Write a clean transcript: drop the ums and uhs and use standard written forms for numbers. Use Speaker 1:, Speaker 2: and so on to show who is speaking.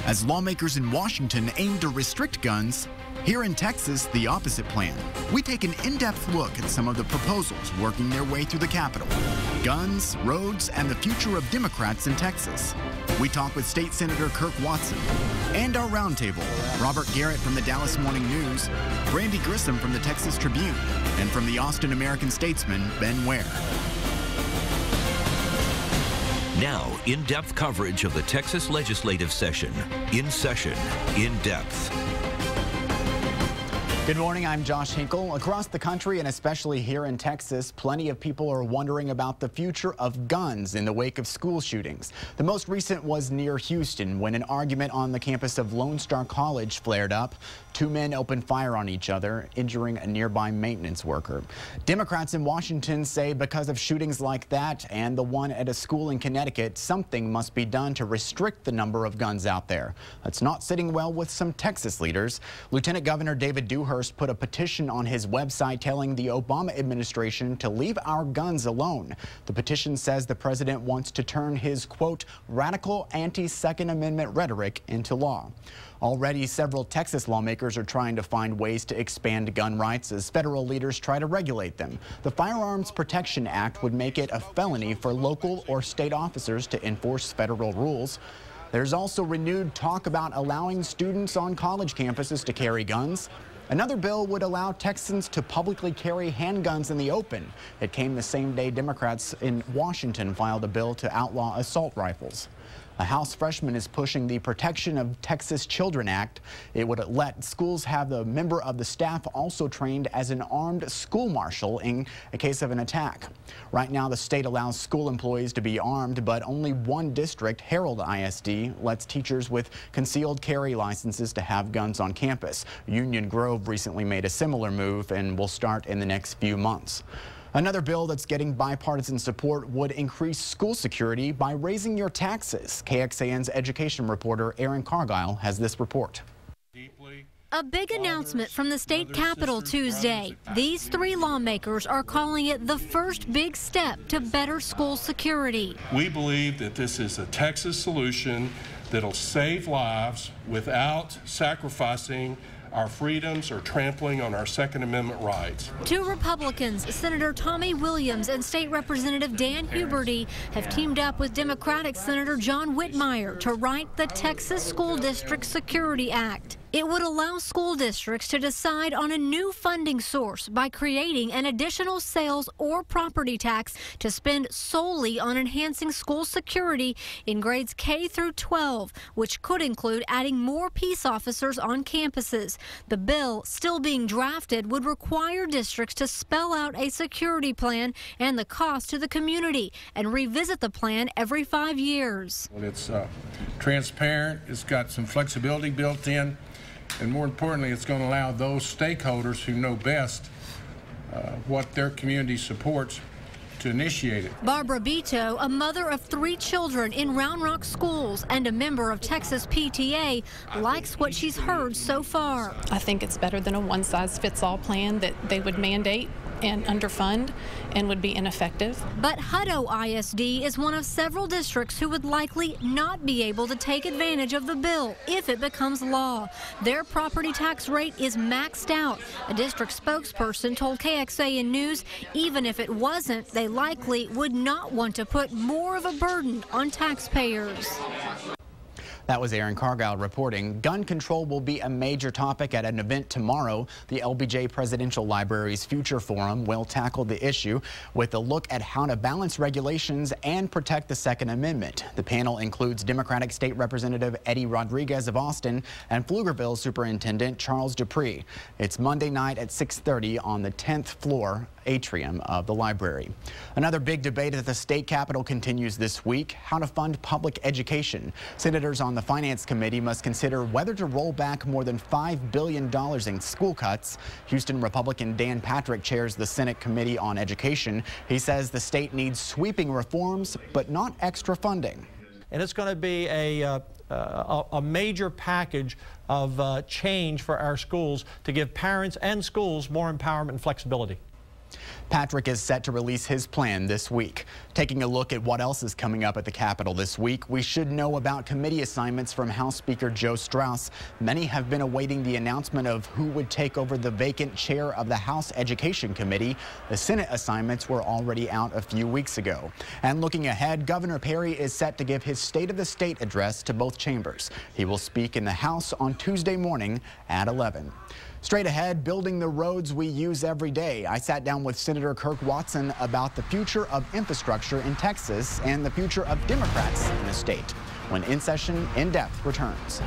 Speaker 1: As lawmakers in Washington aim to restrict guns, here in Texas, the opposite plan. We take an in-depth look at some of the proposals working their way through the Capitol. Guns, roads, and the future of Democrats in Texas. We talk with State Senator Kirk Watson. And our roundtable, Robert Garrett from the Dallas Morning News, Brandy Grissom from the Texas Tribune, and from the Austin American-Statesman, Ben Ware.
Speaker 2: Now, in-depth coverage of the Texas legislative session. In session, in depth.
Speaker 1: Good morning, I'm Josh Hinkle. Across the country and especially here in Texas, plenty of people are wondering about the future of guns in the wake of school shootings. The most recent was near Houston when an argument on the campus of Lone Star College flared up. Two men opened fire on each other, injuring a nearby maintenance worker. Democrats in Washington say because of shootings like that and the one at a school in Connecticut, something must be done to restrict the number of guns out there. That's not sitting well with some Texas leaders. Lieutenant Governor David Dewhurst put a petition on his website telling the Obama administration to leave our guns alone. The petition says the president wants to turn his, quote, radical anti-Second Amendment rhetoric into law. Already, several Texas lawmakers are trying to find ways to expand gun rights as federal leaders try to regulate them. The Firearms Protection Act would make it a felony for local or state officers to enforce federal rules. There's also renewed talk about allowing students on college campuses to carry guns. Another bill would allow Texans to publicly carry handguns in the open. It came the same day Democrats in Washington filed a bill to outlaw assault rifles. A House freshman is pushing the Protection of Texas Children Act. It would let schools have the member of the staff also trained as an armed school marshal in a case of an attack. Right now, the state allows school employees to be armed, but only one district, Harold ISD, lets teachers with concealed carry licenses to have guns on campus. Union Grove recently made a similar move and will start in the next few months. Another bill that's getting bipartisan support would increase school security by raising your taxes. KXAN's education reporter Aaron Cargile has this report.
Speaker 3: A big announcement from the state capitol Tuesday. These three lawmakers are calling it the first big step to better school security.
Speaker 4: We believe that this is a Texas solution that'll save lives without sacrificing our freedoms or trampling on our Second Amendment rights.
Speaker 3: Two Republicans, Senator Tommy Williams and State Representative Dan Huberty, have teamed up with Democratic Senator John Whitmire to write the Texas School District Security Act. It would allow school districts to decide on a new funding source by creating an additional sales or property tax to spend solely on enhancing school security in grades K through 12, which could include adding more peace officers on campuses. The bill, still being drafted, would require districts to spell out a security plan and the cost to the community and revisit the plan every 5 years.
Speaker 4: Well, it's transparent, it's got some flexibility built in, and more importantly, it's going to allow those stakeholders who know best what their community supports to initiate it.
Speaker 3: Barbara Beto, a mother of 3 children in Round Rock schools and a member of Texas PTA, likes what she's heard so far.
Speaker 5: I think it's better than a one-size-fits-all plan that they would mandate and underfund and would be ineffective.
Speaker 3: But Hutto ISD is one of several districts who would likely not be able to take advantage of the bill if it becomes law. Their property tax rate is maxed out. A district spokesperson told KXAN News even if it wasn't, they likely would not want to put more of a burden on taxpayers.
Speaker 1: That was Aaron Cargile reporting. Gun control will be a major topic at an event tomorrow. The LBJ Presidential Library's Future Forum will tackle the issue with a look at how to balance regulations and protect the Second Amendment. The panel includes Democratic State Representative Eddie Rodriguez of Austin and Pflugerville Superintendent Charles Dupree. It's Monday night at 6:30 on the 10th floor atrium of the library. Another big debate at the state capitol continues this week: how to fund public education. Senators on the Finance Committee must consider whether to roll back more than $5 billion in school cuts. Houston Republican Dan Patrick chairs the Senate Committee on Education. He says the state needs sweeping reforms, but not extra funding.
Speaker 6: And it's going to be a major package of change for our schools to give parents and schools more empowerment and flexibility.
Speaker 1: Patrick is set to release his plan this week. Taking a look at what else is coming up at the Capitol this week, we should know about committee assignments from House Speaker Joe Straus. Many have been awaiting the announcement of who would take over the vacant chair of the House Education Committee. The Senate assignments were already out a few weeks ago. And looking ahead, Governor Perry is set to give his State of the State address to both chambers. He will speak in the House on Tuesday morning at 11. Straight ahead, building the roads we use every day. I sat down with Senator Kirk Watson about the future of infrastructure in Texas and the future of Democrats in the state when In Session In Depth returns.